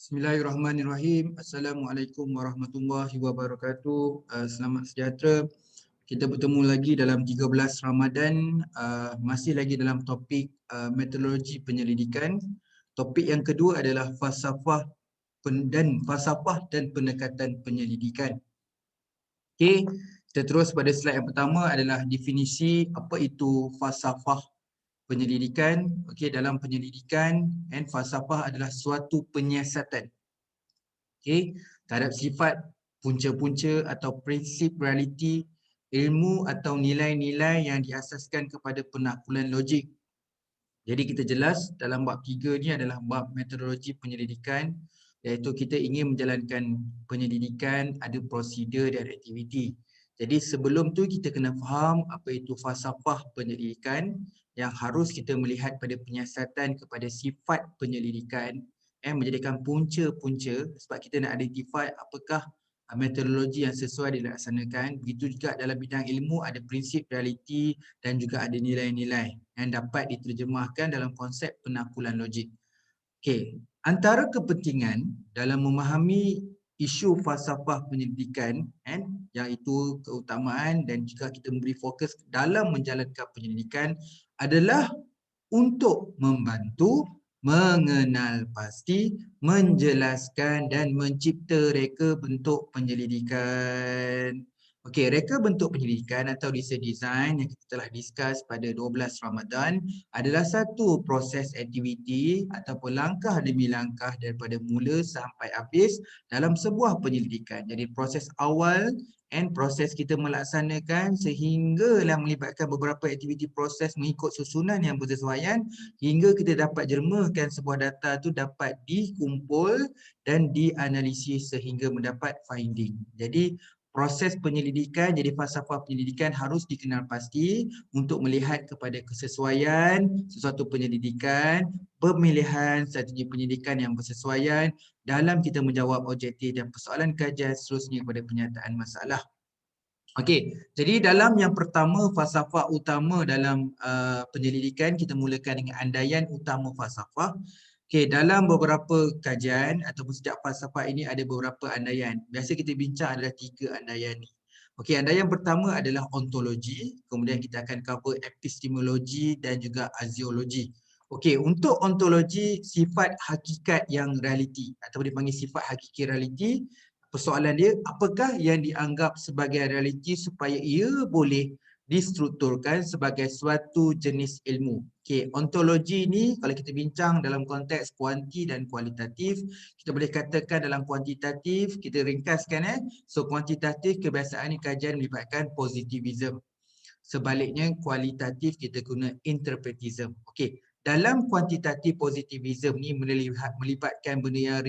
Bismillahirrahmanirrahim. Assalamualaikum warahmatullahi wabarakatuh. Selamat sejahtera. Kita bertemu lagi dalam 13 Ramadan, masih lagi dalam topik metodologi penyelidikan. Topik yang kedua adalah falsafah dan pendekatan penyelidikan. Okey, kita terus pada slide yang pertama adalah definisi apa itu falsafah penyelidikan. Okey, dalam penyelidikan falsafah adalah suatu penyiasatan terhadap sifat, punca-punca atau prinsip realiti, ilmu atau nilai-nilai yang diasaskan kepada penaklukan logik. Jadi kita jelas dalam bab 3 ni adalah bab metodologi penyelidikan, iaitu kita ingin menjalankan penyelidikan, ada prosedur dan aktiviti. Jadi sebelum tu kita kena faham apa itu falsafah penyelidikan, yang harus kita melihat pada penyiasatan kepada sifat penyelidikan, menjadikan punca-punca sebab kita nak identify apakah metodologi yang sesuai dilaksanakan. Begitu juga dalam bidang ilmu ada prinsip realiti dan juga ada nilai-nilai yang dapat diterjemahkan dalam konsep penaklukan logik. Okey, antara kepentingan dalam memahami isu falsafah penyelidikan iaitu keutamaan dan juga kita memberi fokus dalam menjalankan penyelidikan adalah untuk membantu mengenal pasti, menjelaskan dan mencipta reka bentuk penyelidikan. Okey, reka bentuk penyelidikan atau research design yang kita telah discuss pada 12 Ramadan adalah satu proses aktiviti ataupun langkah demi langkah daripada mula sampai habis dalam sebuah penyelidikan. Jadi proses awal proses kita melaksanakan sehinggalah melibatkan beberapa aktiviti proses mengikut susunan yang bersesuaian hingga kita dapat jermakan sebuah data tu dapat dikumpul dan dianalisis sehingga mendapat finding. Jadi proses penyelidikan, jadi falsafah penyelidikan harus dikenal pasti untuk melihat kepada kesesuaian sesuatu penyelidikan, pemilihan strategi penyelidikan yang bersesuaian dalam kita menjawab objektif dan persoalan kajian seterusnya kepada penyataan masalah. Okey, jadi dalam yang pertama falsafah utama dalam penyelidikan, kita mulakan dengan andaian utama falsafah. Okey, dalam beberapa kajian ataupun setiap falsafah ini ada beberapa andaian. Biasa kita bincang adalah 3 andaian ni. Okey, andaian pertama adalah ontologi, kemudian kita akan cover epistemologi dan juga axiologi. Okey, untuk ontologi sifat hakikat yang realiti ataupun dipanggil sifat hakiki realiti. Persoalan dia, apakah yang dianggap sebagai realiti supaya ia boleh distrukturkan sebagai suatu jenis ilmu. Okey, ontologi ni kalau kita bincang dalam konteks kuanti dan kualitatif, kita boleh katakan dalam kuantitatif, kita ringkaskan So kuantitatif kebiasaan kajian melibatkan positivism. Sebaliknya kualitatif kita guna interpretism. Okey, dalam kuantitatif positivism ni melibatkan benda yang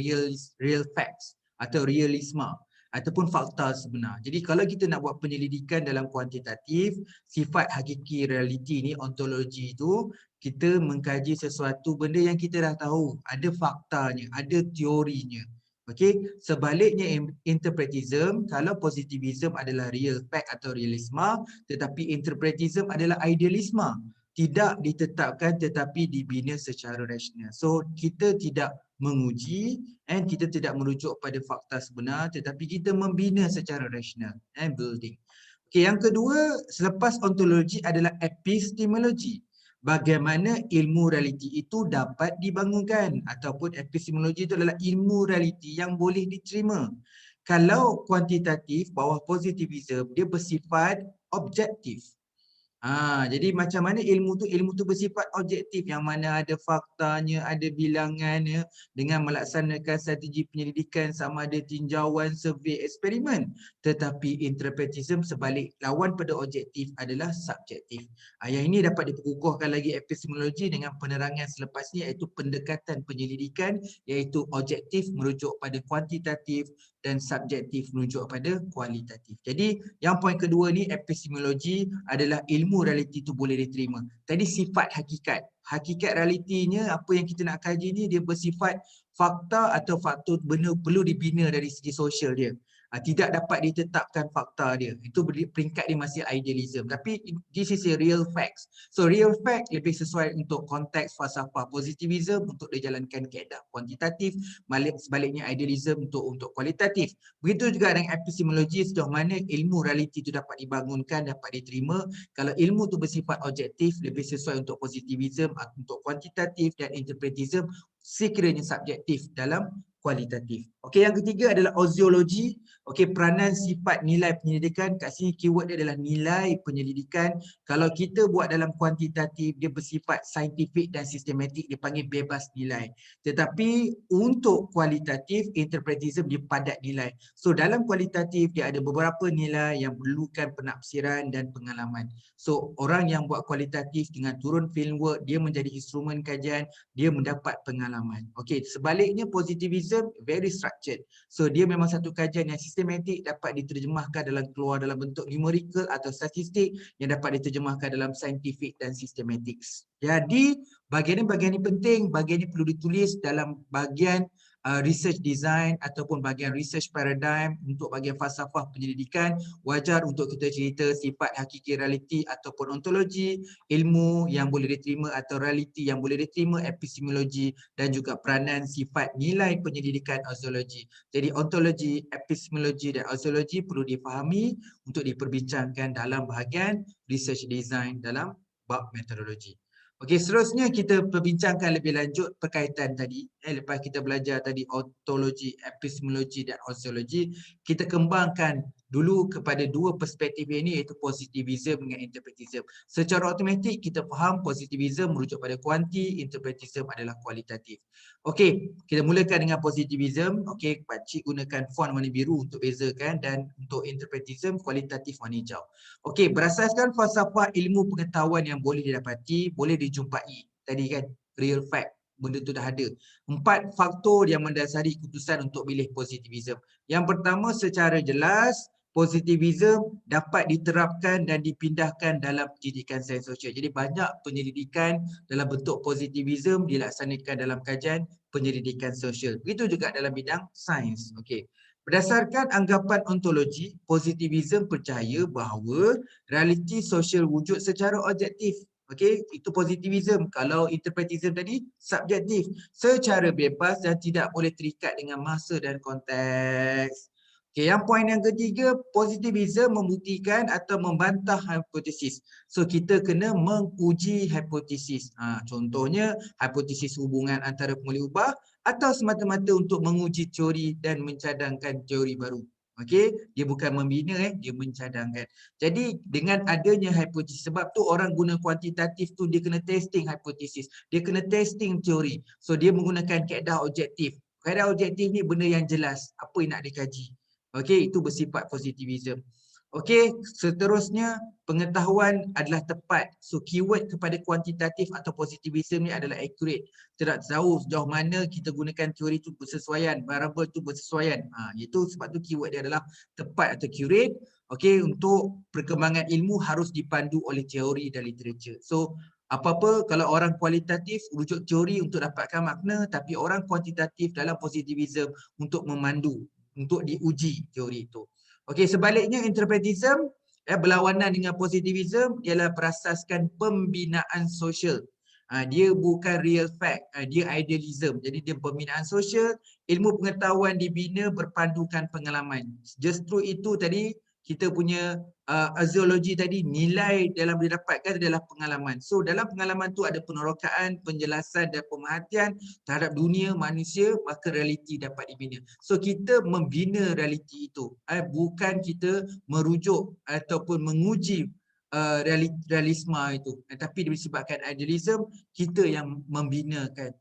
real facts atau realisme ataupun fakta sebenar. Jadi kalau kita nak buat penyelidikan dalam kuantitatif, sifat hakiki realiti ni, ontologi itu, kita mengkaji sesuatu benda yang kita dah tahu, ada faktanya, ada teorinya. Okey, sebaliknya interpretism, kalau positivism adalah real fact atau realisme, tetapi interpretism adalah idealisme, tidak ditetapkan tetapi dibina secara rasional. So kita tidak menguji kita tidak merujuk pada fakta sebenar tetapi kita membina secara rasional building. Okey, yang kedua selepas ontologi adalah epistemologi. Bagaimana ilmu realiti itu dapat dibangunkan ataupun epistemologi itu adalah ilmu realiti yang boleh diterima. Kalau kuantitatif bawah positivism dia bersifat objektif. Jadi macam mana ilmu tu bersifat objektif yang mana ada faktanya, ada bilangannya dengan melaksanakan strategi penyelidikan sama ada tinjauan, survey, eksperimen. Tetapi interpretism sebalik lawan pada objektif adalah subjektif. Yang ini dapat diperkukuhkan lagi epistemologi dengan penerangan selepas ni iaitu pendekatan penyelidikan iaitu objektif merujuk pada kuantitatif dan subjektif merujuk pada kualitatif. Jadi yang poin kedua ni epistemologi adalah ilmu realiti itu boleh diterima. Tadi sifat hakikat. Hakikat realitinya apa yang kita nak kaji ni dia bersifat fakta atau faktor benda perlu dibina dari segi sosial dia. Tidak dapat ditetapkan fakta dia. Itu peringkat dia masih idealism. Tapi this is a real facts. So real fact lebih sesuai untuk konteks falsafah positivism untuk dijalankan kaedah kuantitatif, sebaliknya idealism untuk kualitatif. Begitu juga dengan epistemologi, sejauh mana ilmu realiti itu dapat dibangunkan, dapat diterima. Kalau ilmu itu bersifat objektif, lebih sesuai untuk positivism, untuk kuantitatif, dan interpretism sekiranya subjektif dalam kualitatif. Okey, yang ketiga adalah oziologi. Okey, peranan sifat nilai penyelidikan. Kat sini keyword dia adalah nilai penyelidikan. Kalau kita buat dalam kuantitatif, dia bersifat saintifik dan sistematik, dipanggil bebas nilai. Tetapi untuk kualitatif, interpretism dia padat nilai. So dalam kualitatif dia ada beberapa nilai yang perlukan penafsiran dan pengalaman. So orang yang buat kualitatif dengan turun fieldwork, dia menjadi instrumen kajian, dia mendapat pengalaman. Okey, sebaliknya positivism very structured. So dia memang satu kajian yang sistematik, dapat diterjemahkan keluar dalam bentuk numerical atau statistik yang dapat diterjemahkan dalam scientific dan systematic. Jadi bahagian ini penting, bahagian ini perlu ditulis dalam bahagian research design ataupun bahagian research paradigm. Untuk bahagian falsafah penyelidikan, wajar untuk kita cerita sifat hakiki realiti ataupun ontologi, ilmu yang boleh diterima atau realiti yang boleh diterima, epistemologi, dan juga peranan sifat nilai penyelidikan oziologi. Jadi ontologi, epistemologi dan oziologi perlu difahami untuk diperbincangkan dalam bahagian research design dalam bab metodologi. Okey, seterusnya kita perbincangkan lebih lanjut berkaitan tadi. Lepas kita belajar tadi ontologi, epistemologi dan oziologi, kita kembangkan dulu kepada dua perspektif ini, iaitu positivism dengan interpretism. Secara automatik kita faham positivism merujuk pada kuanti, interpretism adalah kualitatif. Okey, kita mulakan dengan positivism. Okey, pakcik gunakan font warna biru untuk bezakan, dan untuk interpretism kualitatif warna hijau. Okey, berasaskan falsafah ilmu pengetahuan yang boleh didapati, boleh dijumpai. Tadi kan, real fact, benda tu dah ada. 4 faktor yang mendasari keputusan untuk pilih positivism. Yang pertama, secara jelas, positivism dapat diterapkan dan dipindahkan dalam pendidikan sains sosial. Jadi banyak penyelidikan dalam bentuk positivism dilaksanakan dalam kajian penyelidikan sosial. Begitu juga dalam bidang sains. Okey. Berdasarkan anggapan ontologi, positivism percaya bahawa realiti sosial wujud secara objektif. Okey, itu positivism. Kalau interpretism tadi, subjektif. Secara bebas dan tidak boleh terikat dengan masa dan konteks. Okey, yang poin yang ketiga, positivism membuktikan atau membantah hipotesis. So, kita kena menguji hipotesis. Contohnya, hipotesis hubungan antara pemulih ubah atau semata-mata untuk menguji teori dan mencadangkan teori baru. Okey, dia bukan membina, dia mencadangkan. Jadi dengan adanya hipotesis, sebab tu orang guna kuantitatif tu, dia kena testing hipotesis, dia kena testing teori. So dia menggunakan kaedah objektif. Kaedah objektif ni benda yang jelas, apa yang nak dikaji. Okey, itu bersifat positivism. Okey, seterusnya pengetahuan adalah tepat. So keyword kepada kuantitatif atau positivism ni adalah accurate. Kita tak tahu sejauh mana kita gunakan teori tu bersesuaian, variable tu bersesuaian. Itu sebab tu keyword dia adalah tepat atau accurate. Okey, untuk perkembangan ilmu harus dipandu oleh teori dan literature. So apa-apa kalau orang kualitatif rujuk teori untuk dapatkan makna, tapi orang kuantitatif dalam positivism untuk memandu, untuk diuji teori itu. Okey, sebaliknya interpretism berlawanan dengan positivism ialah berasaskan pembinaan sosial. Dia bukan real fact, dia idealism. Jadi dia pembinaan sosial, ilmu pengetahuan dibina berpandukan pengalaman. Justru itu tadi kita punya aziologi tadi, nilai dalam didapatkan adalah pengalaman. So dalam pengalaman tu ada penerokaan, penjelasan dan pemerhatian terhadap dunia manusia, maka realiti dapat dibina. So kita membina realiti itu, bukan kita merujuk ataupun menguji realisme itu, tapi disebabkan idealism, kita yang membinakan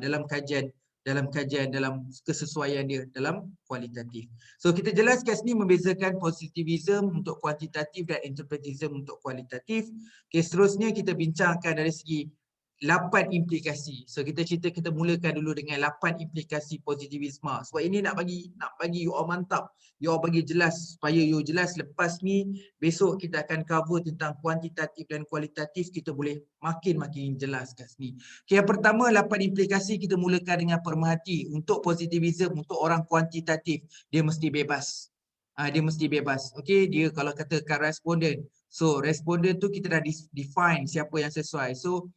dalam kajian dalam kesesuaian dia dalam kualitatif. So kita jelaskan sini membezakan positivism untuk kuantitatif dan interpretism untuk kualitatif. Okay, seterusnya kita bincangkan dari segi 8 implikasi. So kita mulakan dulu dengan 8 implikasi positivisme. Sebab ini nak bagi you all mantap. You all bagi jelas supaya you jelas. Lepas ni besok kita akan cover tentang kuantitatif dan kualitatif, kita boleh makin jelas kat sini. Okay, yang pertama 8 implikasi kita mulakan dengan pemerhati. Untuk positivism, untuk orang kuantitatif, dia mesti bebas. Dia mesti bebas. Okay, dia kalau katakan responden. So responden tu kita dah define siapa yang sesuai. So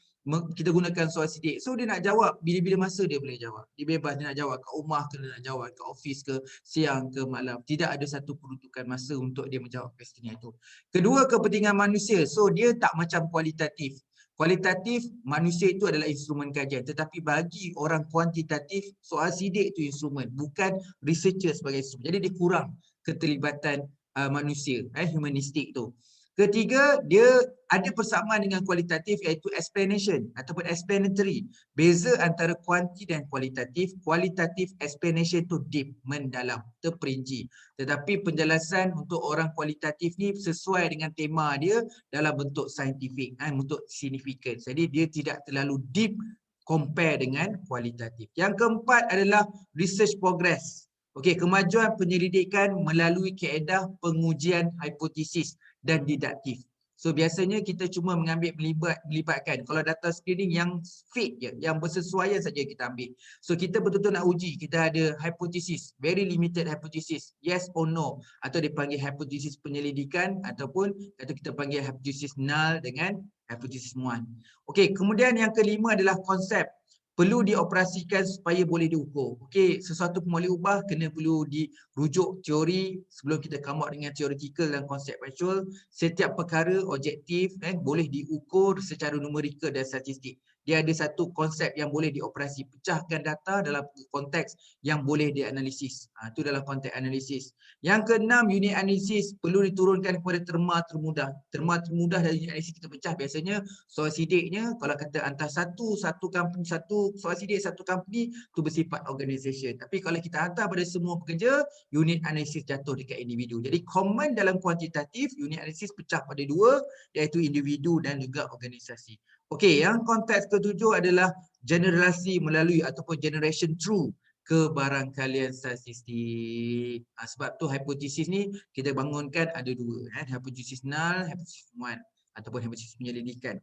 kita gunakan soal sidik. So dia nak jawab bila-bila masa dia boleh jawab. Dia bebas, dia nak jawab kat rumah ke, dia nak jawab kat office ke, siang ke, malam. Tidak ada satu peruntukan masa untuk dia menjawab question itu. Kedua, kepentingan manusia. So dia tak macam kualitatif. Kualitatif, manusia itu adalah instrumen kajian. Tetapi bagi orang kuantitatif, soal sidik itu instrumen. Bukan researcher sebagai instrumen. Jadi dia kurang keterlibatan manusia, humanistik tu. Ketiga, dia ada persamaan dengan kualitatif iaitu explanation ataupun explanatory. Beza antara kuanti dan kualitatif. Kualitatif explanation tu deep, mendalam, terperinci. Tetapi penjelasan untuk orang kualitatif ni sesuai dengan tema dia dalam bentuk saintifik, bentuk signifikan. Jadi dia tidak terlalu deep compare dengan kualitatif. Yang keempat adalah research progress. Okey, kemajuan penyelidikan melalui kaedah pengujian hipotesis dan didaktif. So biasanya kita cuma mengambil melibatkan. Kalau data screening yang fit je, yang bersesuaian saja kita ambil. So kita betul-betul nak uji, kita ada hipotesis, very limited hypothesis, yes or no, atau dipanggil hipotesis penyelidikan ataupun atau kita panggil hipotesis null dengan hipotesis muan. Okey, kemudian yang kelima adalah konsep. Perlu dioperasikan supaya boleh diukur. Okey, sesuatu pun boleh ubah, perlu dirujuk teori sebelum kita come out dengan theoretical dan conceptual. Setiap perkara objektif boleh diukur secara numerikal dan statistik. Dia ada satu konsep yang boleh dioperasi. Pecahkan data dalam konteks yang boleh dianalisis. Itu dalam konteks analisis. Yang keenam, unit analisis perlu diturunkan kepada terma termudah. Terma termudah dari unit analisis kita pecah biasanya soal sidiknya kalau kata antara satu company, satu soal sidik satu company tu bersifat organisation. Tapi kalau kita hantar pada semua pekerja, unit analisis jatuh dekat individu. Jadi common dalam kuantitatif, unit analisis pecah pada dua, iaitu individu dan juga organisasi. Okey, yang konteks ketujuh adalah generasi melalui ataupun generation through kebarangkalian statistik. Sebab tu hipotesis ni kita bangunkan ada dua, hipotesis null, hipotesis muan ataupun hipotesis penyelidikan.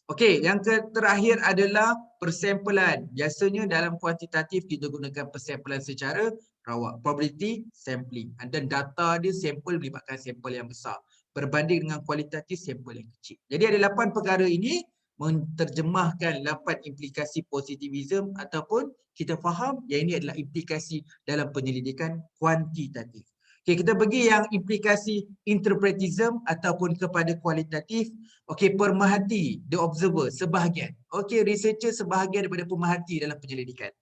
Okey, yang terakhir adalah persampelan. Biasanya dalam kuantitatif kita gunakan persampelan secara rawak, probability sampling. Dan data dia sampel melibatkan sampel yang besar berbanding dengan kualitatif sampel yang kecil. Jadi ada 8 perkara ini menterjemahkan 8 implikasi positivism ataupun kita faham yang ini adalah implikasi dalam penyelidikan kuantitatif. Okey, kita pergi yang implikasi interpretism ataupun kepada kualitatif. Okey, pemerhati, the observer, sebahagian. Okey, researcher sebahagian daripada pemerhati dalam penyelidikan.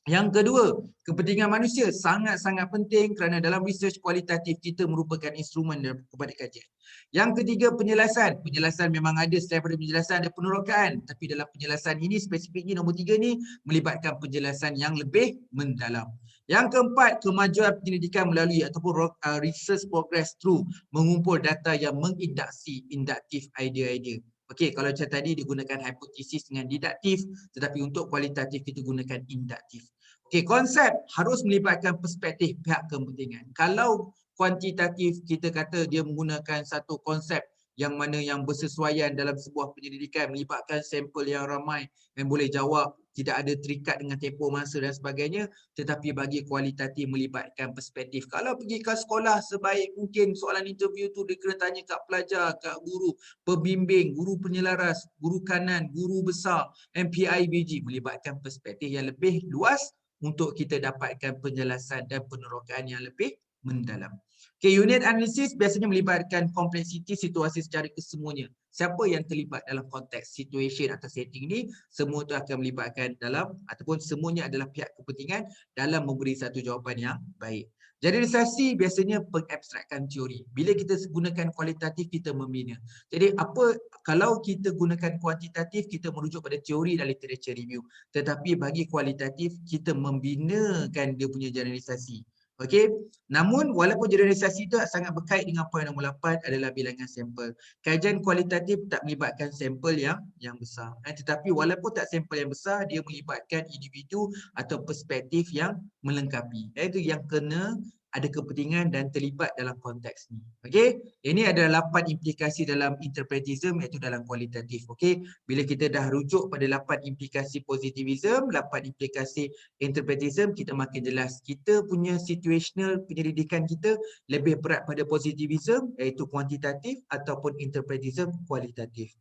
Yang kedua, kepentingan manusia sangat-sangat penting kerana dalam research kualitatif kita merupakan instrumen kepada kajian. Yang ketiga, penjelasan. Penjelasan memang ada, selain daripada penjelasan ada penerokaan. Tapi dalam penjelasan ini, spesifiknya nombor 3 ni, melibatkan penjelasan yang lebih mendalam. Yang keempat, kemajuan penyelidikan melalui ataupun research progress through mengumpul data yang menginduksi induktif idea-idea. Okey, kalau macam tadi digunakan hipotesis dengan didaktif, tetapi untuk kualitatif kita gunakan induktif. Okey, konsep harus melibatkan perspektif pihak kepentingan. Kalau kuantitatif kita kata dia menggunakan satu konsep yang mana yang bersesuaian dalam sebuah penyelidikan, melibatkan sampel yang ramai yang boleh jawab, tidak ada terikat dengan tempoh masa dan sebagainya, tetapi bagi kualitatif melibatkan perspektif. Kalau pergi ke sekolah, sebaik mungkin soalan interview tu dia kena tanya kat pelajar, kat guru, pembimbing, guru penyelaras, guru kanan, guru besar, MPIBG, melibatkan perspektif yang lebih luas untuk kita dapatkan penjelasan dan penerokaan yang lebih mendalam. Okay, unit analisis biasanya melibatkan kompleksiti situasi secara kesemuanya. Siapa yang terlibat dalam konteks situation atau setting ni, semua itu akan melibatkan dalam ataupun semuanya adalah pihak kepentingan dalam memberi satu jawapan yang baik. Generalisasi biasanya pengabstrakkan teori. Bila kita gunakan kualitatif, kita membina. Jadi apa kalau kita gunakan kuantitatif, kita merujuk pada teori dan literature review. Tetapi bagi kualitatif, kita membinakan dia punya generalisasi. Okey, namun walaupun generalisasi itu sangat berkait dengan poin nombor 8 adalah bilangan sampel. Kajian kualitatif tak melibatkan sampel yang besar. Tetapi walaupun tak sampel yang besar, dia melibatkan individu atau perspektif yang melengkapi. Itu yang kena ada kepentingan dan terlibat dalam konteks ni. Okey, ini adalah 8 implikasi dalam interpretism iaitu dalam kualitatif. Okey, bila kita dah rujuk pada 8 implikasi positivism, 8 implikasi interpretism, kita makin jelas kita punya situational penyelidikan kita lebih berat pada positivism iaitu kuantitatif ataupun interpretism kualitatif.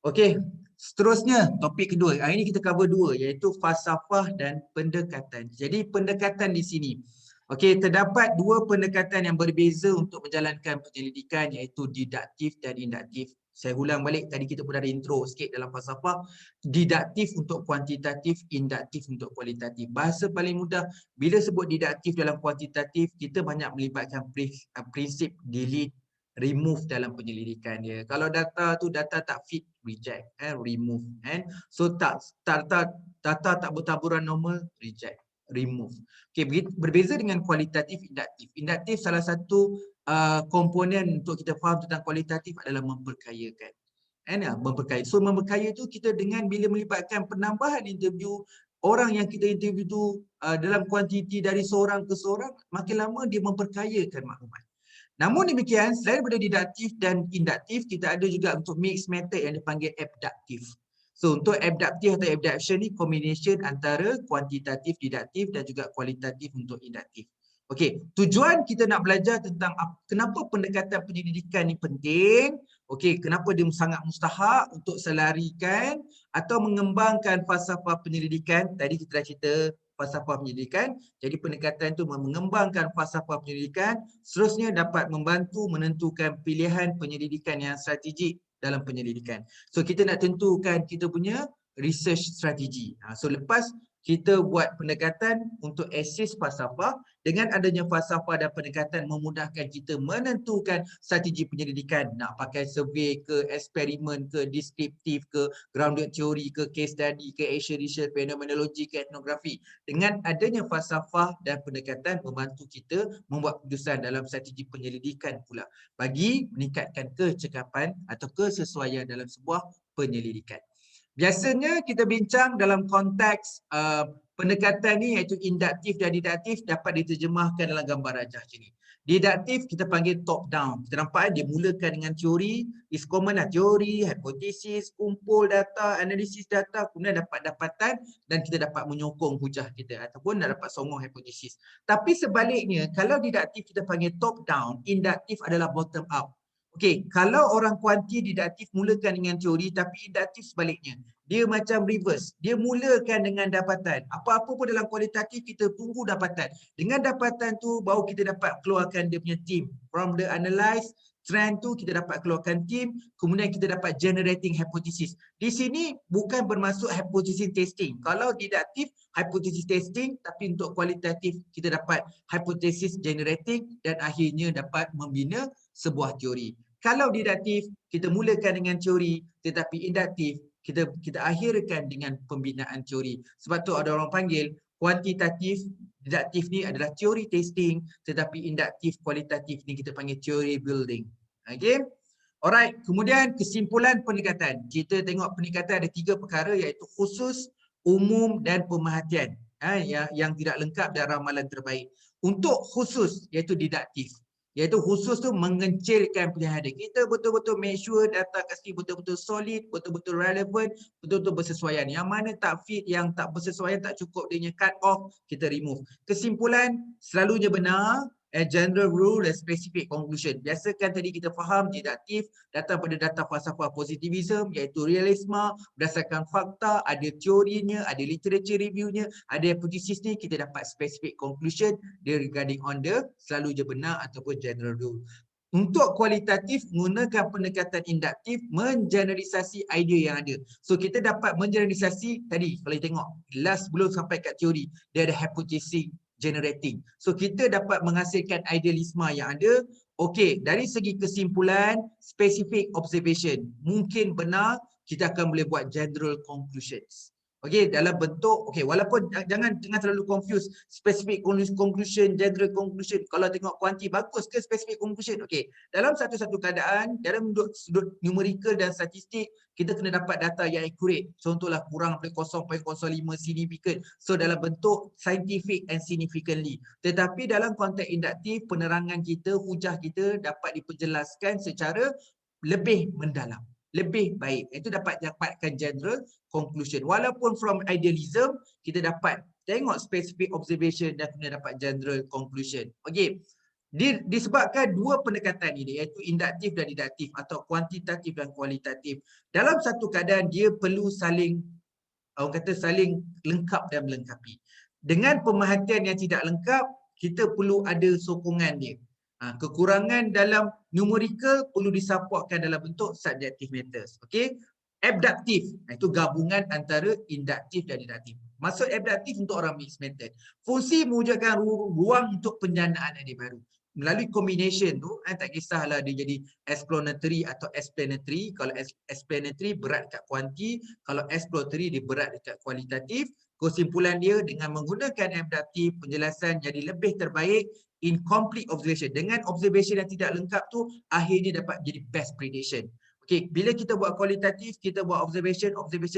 Okey, seterusnya topik kedua. Hari ini kita cover dua iaitu falsafah dan pendekatan. Jadi pendekatan di sini. Okey, terdapat dua pendekatan yang berbeza untuk menjalankan penyelidikan iaitu didaktif dan induktif. Saya ulang balik, tadi kita pun ada intro sikit dalam falsafah. Didaktif untuk kuantitatif, induktif untuk kualitatif. Bahasa paling mudah, bila sebut didaktif dalam kuantitatif, kita banyak melibatkan prinsip delete, remove dalam penyelidikan dia. Kalau data tu data tak fit, reject, remove. So data tak bertaburan normal, reject, remove. Okay, berbeza dengan kualitatif, induktif. Induktif salah satu komponen untuk kita faham tentang kualitatif adalah memperkayakan. Memperkaya. So memperkaya tu kita dengan bila melibatkan penambahan interview, orang yang kita interview tu dalam kuantiti dari seorang ke seorang, makin lama dia memperkayakan maklumat. Namun demikian, selain daripada didaktif dan induktif, kita ada juga untuk mixed method yang dipanggil abduktif. So untuk abduktif atau abduction ni combination antara kuantitatif didaktif dan juga kualitatif untuk induktif. Okey, tujuan kita nak belajar tentang kenapa pendekatan penyelidikan ni penting. Okey, kenapa dia sangat mustahak untuk selarikan atau mengembangkan falsafah penyelidikan. Tadi kita dah cerita falsafah penyelidikan. Jadi pendekatan itu mengembangkan falsafah penyelidikan, seterusnya dapat membantu menentukan pilihan penyelidikan yang strategik dalam penyelidikan. So kita nak tentukan kita punya research strategi. So lepas kita buat pendekatan untuk assess falsafah, dengan adanya falsafah dan pendekatan memudahkan kita menentukan strategi penyelidikan. Nak pakai survey ke, eksperimen ke, deskriptif ke, grounded theory ke, case study ke, action research, phenomenology ke, etnografi. Dengan adanya falsafah dan pendekatan membantu kita membuat keputusan dalam strategi penyelidikan pula, bagi meningkatkan kecekapan atau kesesuaian dalam sebuah penyelidikan. Biasanya kita bincang dalam konteks pendekatan ni iaitu induktif dan didaktif dapat diterjemahkan dalam gambar rajah macam ni. Didaktif kita panggil top down. Kita nampak dia mulakan dengan teori, is common lah, teori, hipotesis, kumpul data, analisis data, kemudian dapat dapatan dan kita dapat menyokong hujah kita ataupun nak dapat songong hipotesis. Tapi sebaliknya, kalau didaktif kita panggil top down, induktif adalah bottom up. Okey, kalau orang kuanti didaktif mulakan dengan teori tapi induktif sebaliknya. Dia macam reverse. Dia mulakan dengan dapatan. Apa-apa pun dalam kualitatif kita tunggu dapatan. Dengan dapatan tu baru kita dapat keluarkan dia punya team. From the analyze trend tu kita dapat keluarkan team, kemudian kita dapat generating hypothesis. Di sini bukan bermaksud hypothesis testing. Kalau didaktif hypothesis testing, tapi untuk kualitatif kita dapat hypothesis generating dan akhirnya dapat membina sebuah teori. Kalau didaktif kita mulakan dengan teori, tetapi induktif kita akhirkan dengan pembinaan teori. Sebab tu ada orang panggil kuantitatif didaktif ni adalah teori testing, tetapi induktif kualitatif ni kita panggil teori building. Okey. Alright, kemudian kesimpulan pendekatan. Kita tengok pendekatan ada 3 perkara iaitu khusus, umum dan pemerhatian. Yang tidak lengkap dan ramalan terbaik. Untuk khusus iaitu didaktif. Iaitu khusus tu mengencilkan pilihan dia. Kita betul-betul make sure data kasih betul-betul solid, betul-betul relevant, betul-betul bersesuaian. Yang mana tak fit, yang tak bersesuaian, tak cukup dia punya cut off, kita remove. Kesimpulan selalunya benar, general rule dan specific conclusion. Biasakan tadi kita faham didaktif datang pada data falsafah positivism iaitu realisme, berdasarkan fakta, ada teorinya, ada literature reviewnya, ada hipotesis ni, kita dapat specific conclusion dia regarding on the selalu je benar ataupun general rule. Untuk kualitatif, menggunakan pendekatan induktif, mengeneralisasi idea yang ada. So kita dapat mengeneralisasi tadi, kalau kita tengok last sebelum sampai kat teori, dia ada hypothesis generating. So kita dapat menghasilkan idealisme yang ada. Okey, dari segi kesimpulan, specific observation, mungkin benar kita akan boleh buat general conclusions. Okey, dalam bentuk, okey, walaupun jangan terlalu confuse specific conclusion, general conclusion. Kalau tengok kuanti bagus ke specific conclusion? Okey, dalam satu-satu keadaan, dalam sudut numerical dan statistik, kita kena dapat data yang accurate. Contohlah kurang daripada 0.05 significant. So dalam bentuk scientific and significantly. Tetapi dalam konteks induktif, penerangan kita, hujah kita dapat diperjelaskan secara lebih mendalam, lebih baik. Itu dapatkan general conclusion. Walaupun from idealism, kita dapat tengok specific observation dan kemudian dapat general conclusion. Okey. Disebabkan dua pendekatan ini, iaitu induktif dan deduktif atau kuantitatif dan kualitatif, dalam satu keadaan dia perlu saling, orang kata saling lengkap dan melengkapi. Dengan pemerhatian yang tidak lengkap, kita perlu ada sokongan dia. Kekurangan dalam numerical perlu disupportkan dalam bentuk subjective matters. Okey. Abduktif, itu gabungan antara induktif dan deduktif. Maksud abduktif untuk orang mixed method. Fungsi mewujudkan ruang untuk penjanaan idea baru. Melalui combination tu, tak kisahlah dia jadi explanatory atau explanatory. Kalau explanatory berat dekat kuanti, kalau exploratory dia berat dekat kualitatif. Kesimpulan dia, dengan menggunakan abduktif, penjelasan jadi lebih terbaik. Incomplete observation, dengan observation yang tidak lengkap tu, akhirnya dapat jadi best prediction. Okey, bila kita buat kualitatif, kita buat observation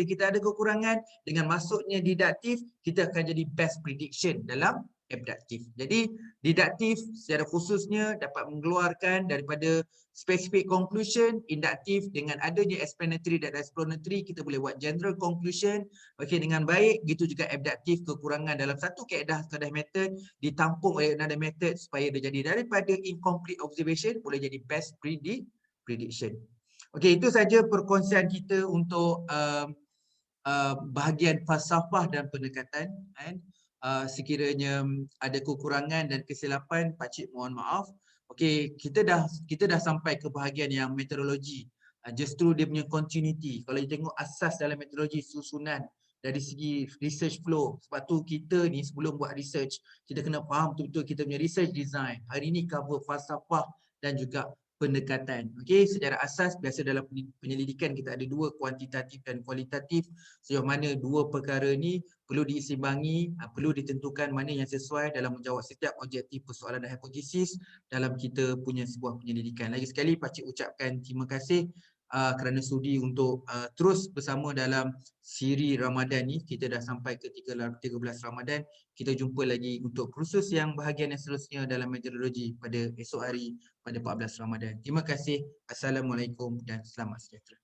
kita ada kekurangan, dengan masuknya deduktif, kita akan jadi best prediction dalam abduktif. Jadi deduktif secara khususnya dapat mengeluarkan daripada specific conclusion. Induktif dengan adanya explanatory dan explanatory, kita boleh buat general conclusion okey dengan baik. Gitu juga abduktif, kekurangan dalam satu kaedah method ditampung oleh another method supaya dia jadi daripada incomplete observation boleh jadi best prediction. Okey, itu saja perkongsian kita untuk bahagian falsafah dan pendekatan. Sekiranya ada kekurangan dan kesilapan, Pakcik mohon maaf. Okey, kita dah sampai ke bahagian yang metodologi. Justru dia punya continuity. Kalau you tengok asas dalam metodologi, susunan dari segi research flow. Sebab tu kita ni sebelum buat research, kita kena faham betul-betul kita punya research design. Hari ni cover falsafah dan juga pendekatan. Okey, secara asas biasa dalam penyelidikan kita ada dua, kuantitatif dan kualitatif. Sejauh mana dua perkara ni perlu diseimbangi, perlu ditentukan mana yang sesuai dalam menjawab setiap objektif persoalan dan hipotesis dalam kita punya sebuah penyelidikan. Lagi sekali Pakcik ucapkan terima kasih kerana sudi untuk terus bersama dalam siri Ramadan ni. Kita dah sampai ke 13 Ramadan. Kita jumpa lagi untuk kursus yang bahagian yang seterusnya dalam metodologi pada esok hari pada 14 Ramadan. Terima kasih. Assalamualaikum dan selamat sejahtera.